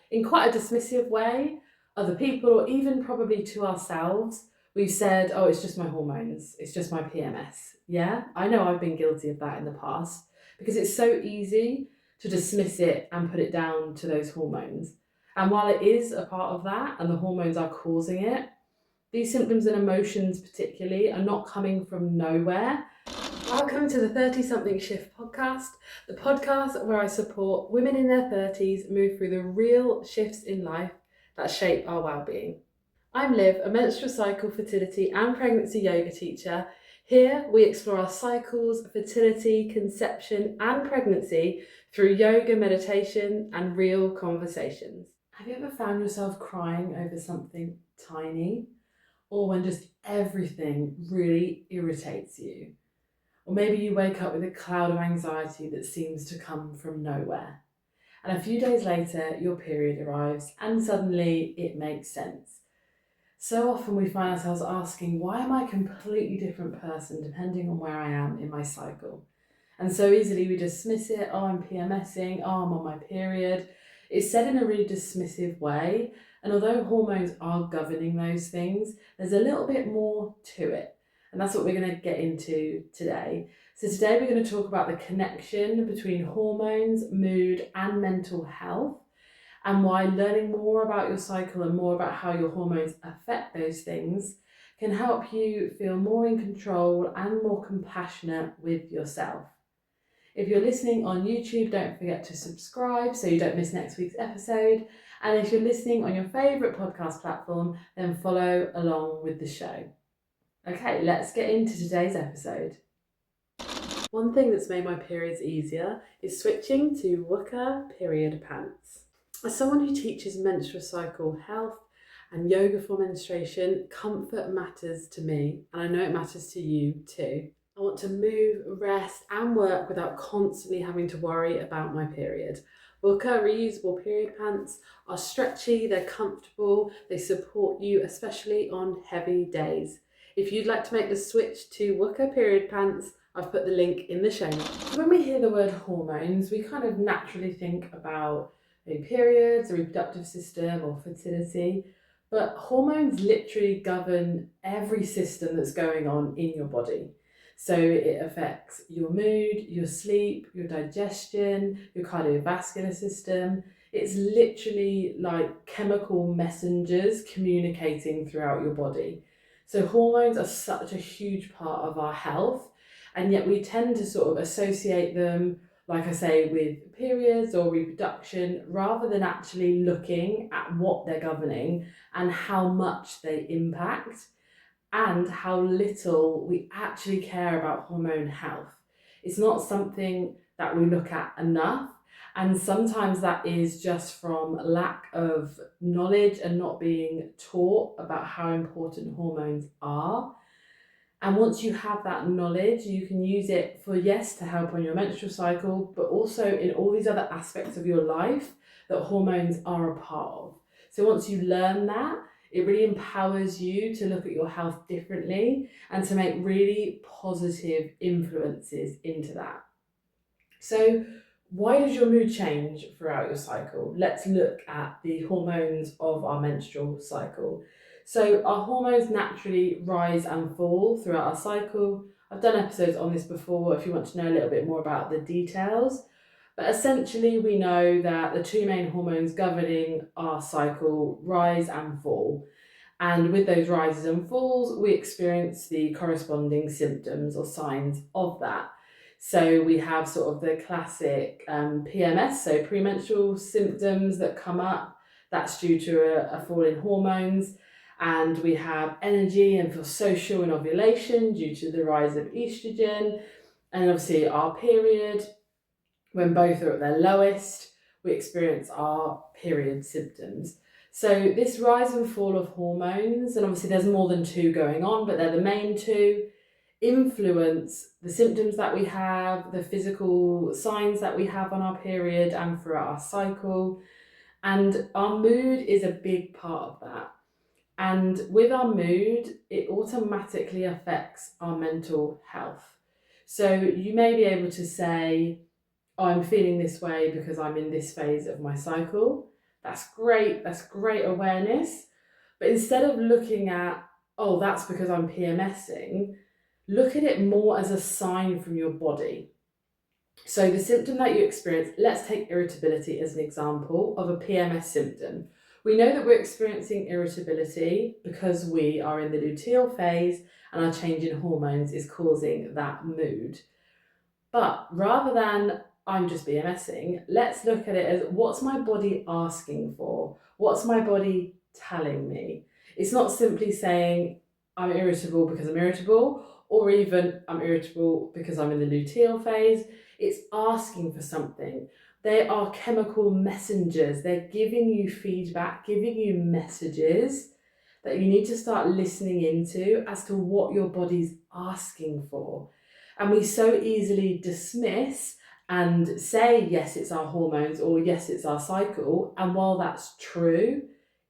in quite a dismissive way. Other people, or even probably to ourselves, we've said, oh, it's just my hormones, it's just my PMS. Yeah, I know I've been guilty of that in the past because it's so easy to dismiss it and put it down to those hormones. And while it is a part of that and the hormones are causing it, these symptoms and emotions, particularly, are not coming from nowhere. Welcome to the 30 Something Shift podcast, the podcast where I support women in their 30s move through the real shifts in life that shape our well-being. I'm Liv, a menstrual cycle, fertility and pregnancy yoga teacher. Here we explore our cycles, fertility, conception and pregnancy through yoga, meditation and real conversations. Have you ever found yourself crying over something tiny? Or when just everything really irritates you? Or maybe you wake up with a cloud of anxiety that seems to come from nowhere. And a few days later, your period arrives and suddenly it makes sense. So often we find ourselves asking, why am I a completely different person depending on where I am in my cycle? And so easily we dismiss it. Oh, I'm PMSing. Oh, I'm on my period. It's said in a really dismissive way. And although hormones are governing those things, there's a little bit more to it. And that's what we're going to get into today. So today we're going to talk about the connection between hormones, mood, and mental health, and why learning more about your cycle and more about how your hormones affect those things can help you feel more in control and more compassionate with yourself. If you're listening on YouTube, don't forget to subscribe so you don't miss next week's episode. And if you're listening on your favourite podcast platform, then follow along with the show. Okay, let's get into today's episode. One thing that's made my periods easier is switching to Wooka period pants. As someone who teaches menstrual cycle health and yoga for menstruation, comfort matters to me, and I know it matters to you too. I want to move, rest and work without constantly having to worry about my period. Wooka reusable period pants are stretchy, they're comfortable, they support you especially on heavy days. If you'd like to make the switch to Wooka period pants, I've put the link in the show notes. When we hear the word hormones, we kind of naturally think about periods, the reproductive system or fertility, but hormones literally govern every system that's going on in your body. So it affects your mood, your sleep, your digestion, your cardiovascular system. It's literally like chemical messengers communicating throughout your body. So hormones are such a huge part of our health, and yet we tend to sort of associate them, like I say, with periods or reproduction, rather than actually looking at what they're governing and how much they impact, and how little we actually care about hormone health. It's not something that we look at enough, and sometimes that is just from lack of knowledge and not being taught about how important hormones are. And once you have that knowledge, you can use it for, yes, to help on your menstrual cycle, but also in all these other aspects of your life that hormones are a part of. So once you learn that, it really empowers you to look at your health differently and to make really positive influences into that. So why does your mood change throughout your cycle? Let's look at the hormones of our menstrual cycle. So our hormones naturally rise and fall throughout our cycle. I've done episodes on this before if you want to know a little bit more about the details. But essentially we know that the two main hormones governing our cycle rise and fall. And with those rises and falls, we experience the corresponding symptoms or signs of that. So we have sort of the classic PMS, so premenstrual symptoms that come up. That's due to a fall in hormones. And we have energy and feel social in ovulation due to the rise of estrogen. And obviously our period, when both are at their lowest, we experience our period symptoms. So this rise and fall of hormones, and obviously there's more than two going on, but they're the main two, influence the symptoms that we have, the physical signs that we have on our period and throughout our cycle. And our mood is a big part of that. And with our mood, it automatically affects our mental health. So you may be able to say, oh, I'm feeling this way because I'm in this phase of my cycle. That's great. That's great awareness. But instead of looking at, oh, that's because I'm PMSing, look at it more as a sign from your body. So the symptom that you experience, let's take irritability as an example of a PMS symptom. We know that we're experiencing irritability because we are in the luteal phase and our change in hormones is causing that mood. But rather than I'm just BMSing, let's look at it as what's my body asking for? What's my body telling me? It's not simply saying I'm irritable because I'm irritable, or even I'm irritable because I'm in the luteal phase. It's asking for something. They are chemical messengers. They're giving you feedback, giving you messages that you need to start listening into as to what your body's asking for. And we so easily dismiss and say, yes, it's our hormones or yes, it's our cycle. And while that's true,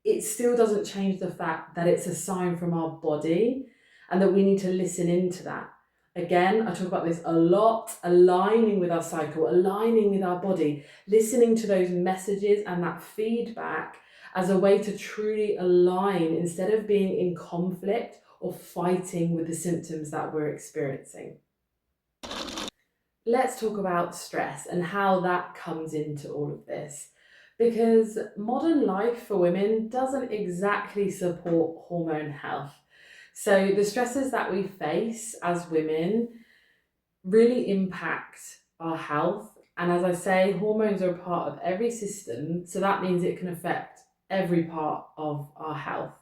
it still doesn't change the fact that it's a sign from our body and that we need to listen into that. Again, I talk about this a lot, aligning with our cycle, aligning with our body, listening to those messages and that feedback as a way to truly align instead of being in conflict or fighting with the symptoms that we're experiencing. Let's talk about stress and how that comes into all of this. Because modern life for women doesn't exactly support hormone health. So the stresses that we face as women really impact our health. And as I say, hormones are a part of every system. So that means it can affect every part of our health.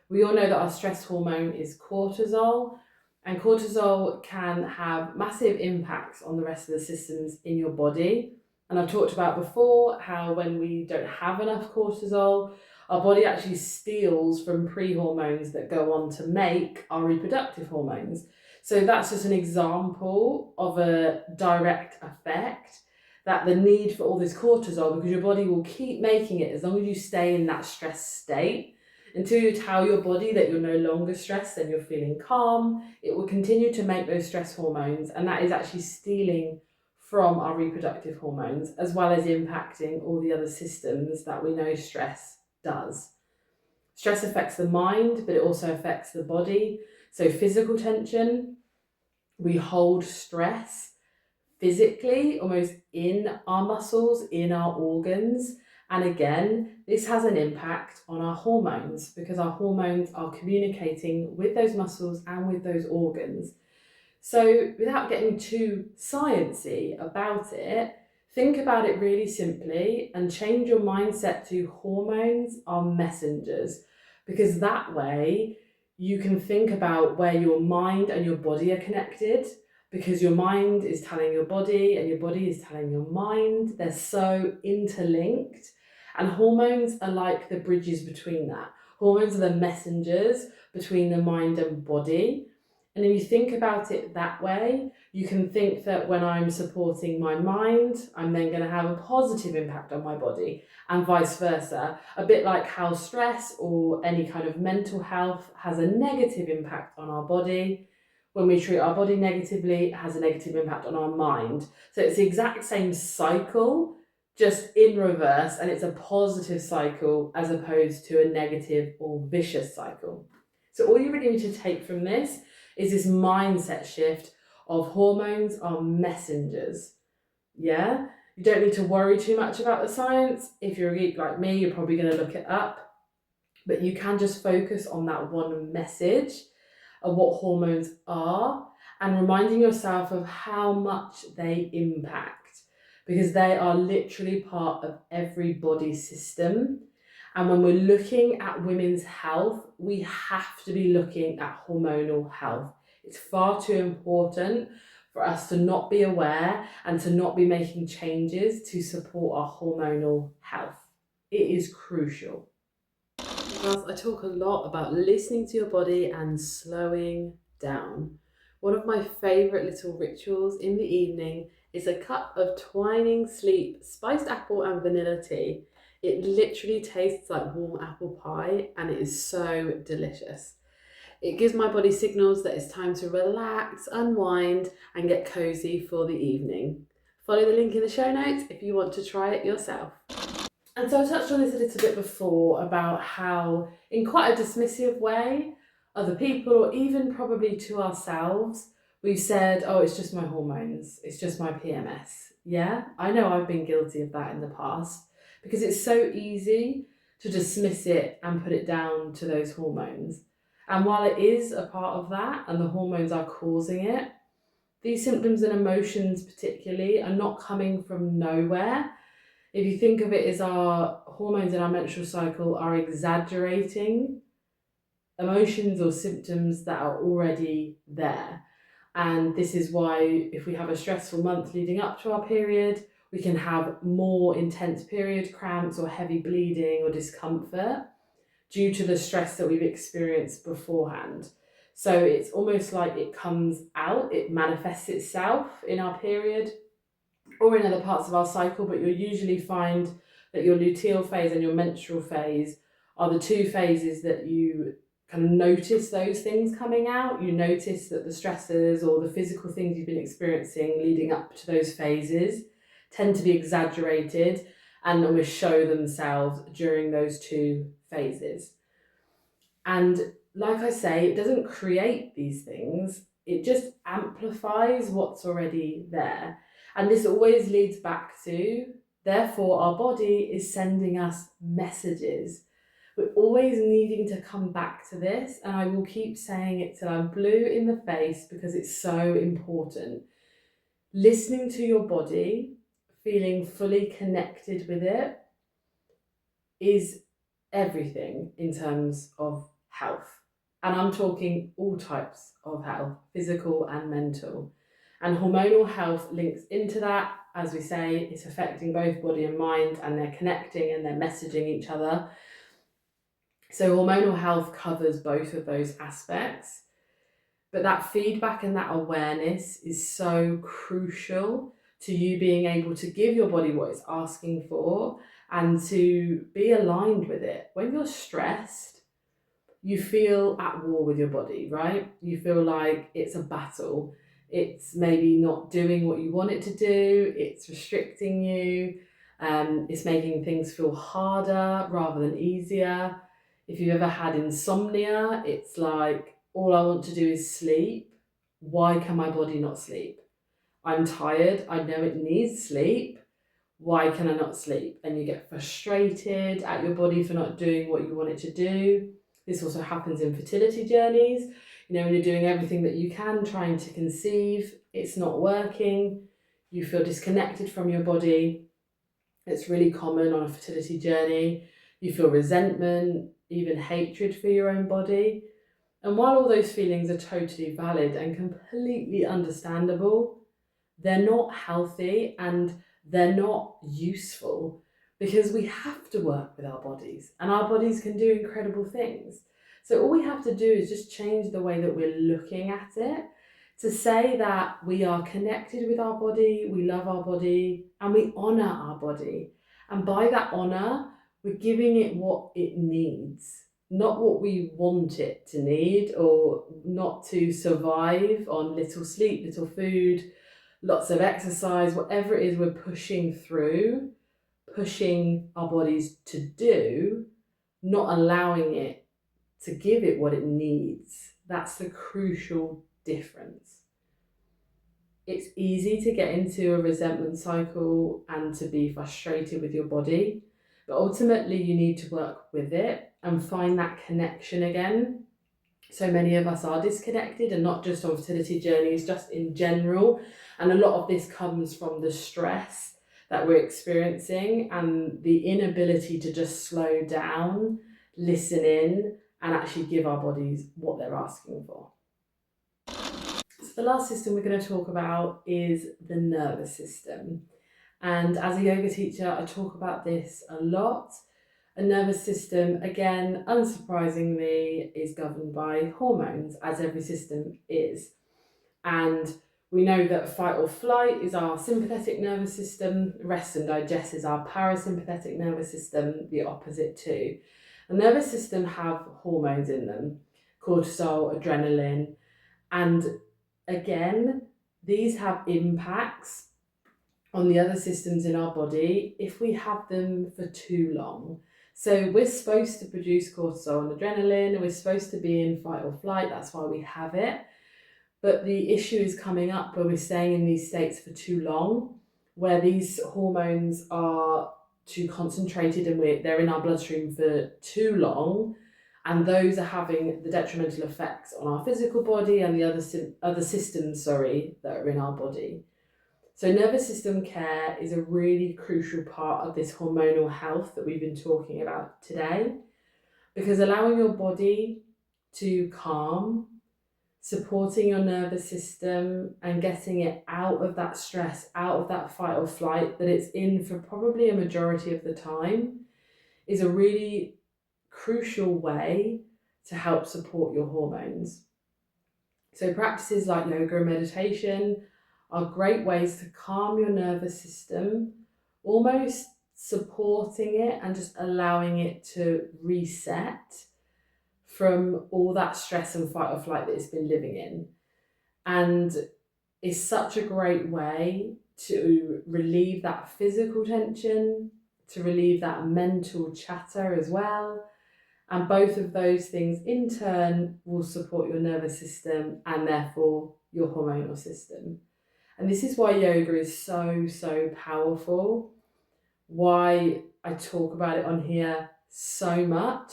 We all know that our stress hormone is cortisol, and cortisol can have massive impacts on the rest of the systems in your body. And I've talked about before how when we don't have enough cortisol, our body actually steals from pre-hormones that go on to make our reproductive hormones. So that's just an example of a direct effect that the need for all this cortisol, because your body will keep making it as long as you stay in that stress state. Until you tell your body that you're no longer stressed and you're feeling calm, it will continue to make those stress hormones, and that is actually stealing from our reproductive hormones, as well as impacting all the other systems that we know stress does. Stress affects the mind, but it also affects the body. So physical tension, we hold stress physically, almost in our muscles, in our organs. And again, this has an impact on our hormones because our hormones are communicating with those muscles and with those organs. So without getting too sciencey about it, think about it really simply and change your mindset to hormones are messengers, because that way you can think about where your mind and your body are connected, because your mind is telling your body and your body is telling your mind. They're so interlinked, and hormones are like the bridges between that. Hormones are the messengers between the mind and body. And if you think about it that way, you can think that when I'm supporting my mind, I'm then going to have a positive impact on my body, and vice versa. A bit like how stress or any kind of mental health has a negative impact on our body. When we treat our body negatively, it has a negative impact on our mind. So it's the exact same cycle, just in reverse, and it's a positive cycle as opposed to a negative or vicious cycle. So all you really need to take from this is this mindset shift of hormones are messengers. Yeah? You don't need to worry too much about the science. If you're a geek like me, you're probably going to look it up. But you can just focus on that one message of what hormones are and reminding yourself of how much they impact, because they are literally part of every body system. And when we're looking at women's health, we have to be looking at hormonal health. It's far too important for us to not be aware and to not be making changes to support our hormonal health. It is crucial. Because I talk a lot about listening to your body and slowing down. One of my favourite little rituals in the evening is a cup of Twining Sleep spiced apple and vanilla tea. It literally tastes like warm apple pie and it is so delicious. It gives my body signals that it's time to relax, unwind, and get cozy for the evening. Follow the link in the show notes if you want to try it yourself. And so I touched on this a little bit before about how, in quite a dismissive way, other people, or even probably to ourselves, we've said, oh, it's just my hormones, it's just my PMS. Yeah, I know I've been guilty of that in the past because it's so easy to dismiss it and put it down to those hormones. And while it is a part of that and the hormones are causing it, these symptoms and emotions, particularly, are not coming from nowhere. If you think of it as our hormones in our menstrual cycle are exaggerating emotions or symptoms that are already there. And this is why, if we have a stressful month leading up to our period, we can have more intense period cramps or heavy bleeding or discomfort due to the stress that we've experienced beforehand. So it's almost like it comes out, it manifests itself in our period or in other parts of our cycle, but you'll usually find that your luteal phase and your menstrual phase are the two phases that you kind of notice those things coming out. You notice that the stresses or the physical things you've been experiencing leading up to those phases tend to be exaggerated and almost show themselves during those two phases. And like I say, it doesn't create these things, it just amplifies what's already there. And this always leads back to, therefore, our body is sending us messages. We're always needing to come back to this, and I will keep saying it till I'm blue in the face because it's so important. Listening to your body, feeling fully connected with it, is everything in terms of health. And I'm talking all types of health, physical and mental. And hormonal health links into that. As we say, it's affecting both body and mind, and they're connecting and they're messaging each other. So hormonal health covers both of those aspects. But that feedback and that awareness is so crucial to you being able to give your body what it's asking for and to be aligned with it. When you're stressed, you feel at war with your body, right? You feel like it's a battle. It's maybe not doing what you want it to do. It's restricting you. It's making things feel harder rather than easier. If you've ever had insomnia, it's like, all I want to do is sleep. Why can my body not sleep? I'm tired. I know it needs sleep. Why can I not sleep? And you get frustrated at your body for not doing what you want it to do. This also happens in fertility journeys. You know, when you're doing everything that you can, trying to conceive, it's not working. You feel disconnected from your body. It's really common on a fertility journey. You feel resentment, even hatred for your own body. And while all those feelings are totally valid and completely understandable, they're not healthy and they're not useful because we have to work with our bodies and our bodies can do incredible things. So all we have to do is just change the way that we're looking at it to say that we are connected with our body, we love our body, and we honour our body. And by that honour, we're giving it what it needs, not what we want it to need, or not to survive on little sleep, little food, lots of exercise, whatever it is we're pushing through, pushing our bodies to do, not allowing it to give it what it needs. That's the crucial difference. It's easy to get into a resentment cycle and to be frustrated with your body, but ultimately you need to work with it and find that connection again. So many of us are disconnected, and not just on fertility journeys, just in general. And a lot of this comes from the stress that we're experiencing and the inability to just slow down, listen in, and actually give our bodies what they're asking for. So the last system we're going to talk about is the nervous system. And as a yoga teacher, I talk about this a lot. A nervous system, again, unsurprisingly, is governed by hormones, as every system is. And we know that fight or flight is our sympathetic nervous system, rest and digest is our parasympathetic nervous system, the opposite too. The nervous system have hormones in them, cortisol, adrenaline, and again, these have impacts on the other systems in our body if we have them for too long. So we're supposed to produce cortisol and adrenaline, and we're supposed to be in fight or flight, that's why we have it. But the issue is coming up where we're staying in these states for too long, where these hormones are too concentrated and they're in our bloodstream for too long, and those are having the detrimental effects on our physical body and the other systems, that are in our body. So nervous system care is a really crucial part of this hormonal health that we've been talking about today, because allowing your body to calm, supporting your nervous system and getting it out of that stress, out of that fight or flight that it's in for probably a majority of the time, is a really crucial way to help support your hormones. So practices like yoga and meditation are great ways to calm your nervous system, almost supporting it and just allowing it to reset from all that stress and fight or flight that it's been living in. And it's such a great way to relieve that physical tension, to relieve that mental chatter as well. And both of those things in turn will support your nervous system and therefore your hormonal system. And this is why yoga is so powerful, why I talk about it on here so much.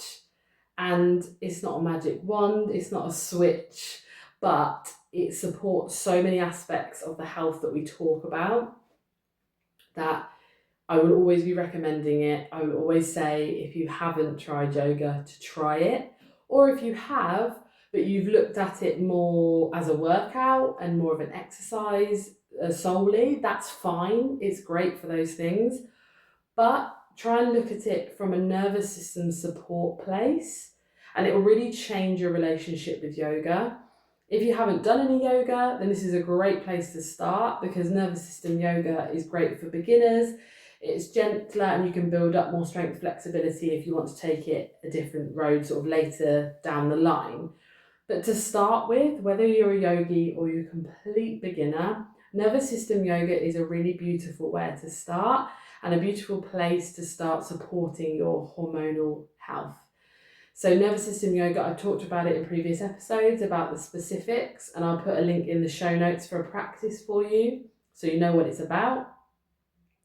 And it's not a magic wand, it's not a switch, but it supports so many aspects of the health that we talk about that I will always be recommending it. I will always say, if you haven't tried yoga, to try it. Or if you have, but you've looked at it more as a workout and more of an exercise solely, that's fine. It's great for those things. But try and look at it from a nervous system support place, and it will really change your relationship with yoga. If you haven't done any yoga, then this is a great place to start, because nervous system yoga is great for beginners. It's gentler and you can build up more strength flexibility if you want to take it a different road sort of later down the line. But to start with, whether you're a yogi or you're a complete beginner, nervous system yoga is a really beautiful way to start and a beautiful place to start supporting your hormonal health. So nervous system yoga, I've talked about it in previous episodes about the specifics, and I'll put a link in the show notes for a practice for you so you know what it's about.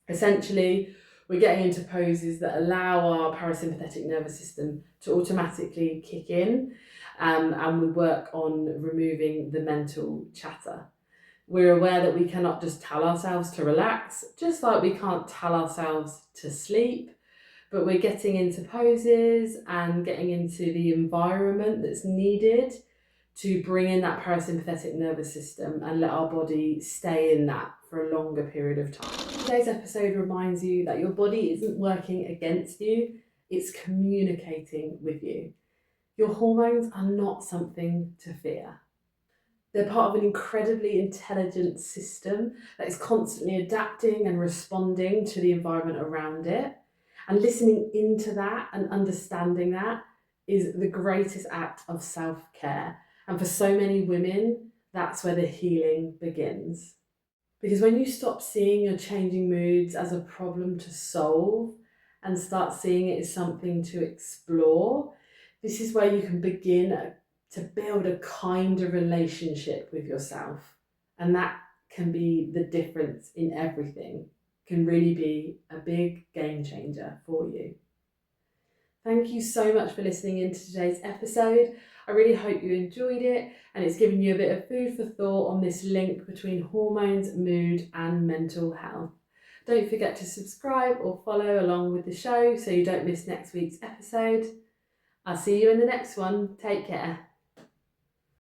Essentially, we're getting into poses that allow our parasympathetic nervous system to automatically kick in, and we work on removing the mental chatter. We're aware that we cannot just tell ourselves to relax, just like we can't tell ourselves to sleep, but we're getting into poses and getting into the environment that's needed to bring in that parasympathetic nervous system and let our body stay in that for a longer period of time. Today's episode reminds you that your body isn't working against you, it's communicating with you. Your hormones are not something to fear. They're part of an incredibly intelligent system that is constantly adapting and responding to the environment around it. And listening into that and understanding that is the greatest act of self-care. And for so many women, that's where the healing begins. Because when you stop seeing your changing moods as a problem to solve and start seeing it as something to explore, this is where you can begin to build a kinder relationship with yourself. And that can be the difference in everything, can really be a big game changer for you. Thank you so much for listening in to today's episode. I really hope you enjoyed it and it's given you a bit of food for thought on this link between hormones, mood and mental health. Don't forget to subscribe or follow along with the show so you don't miss next week's episode. I'll see you in the next one. Take care.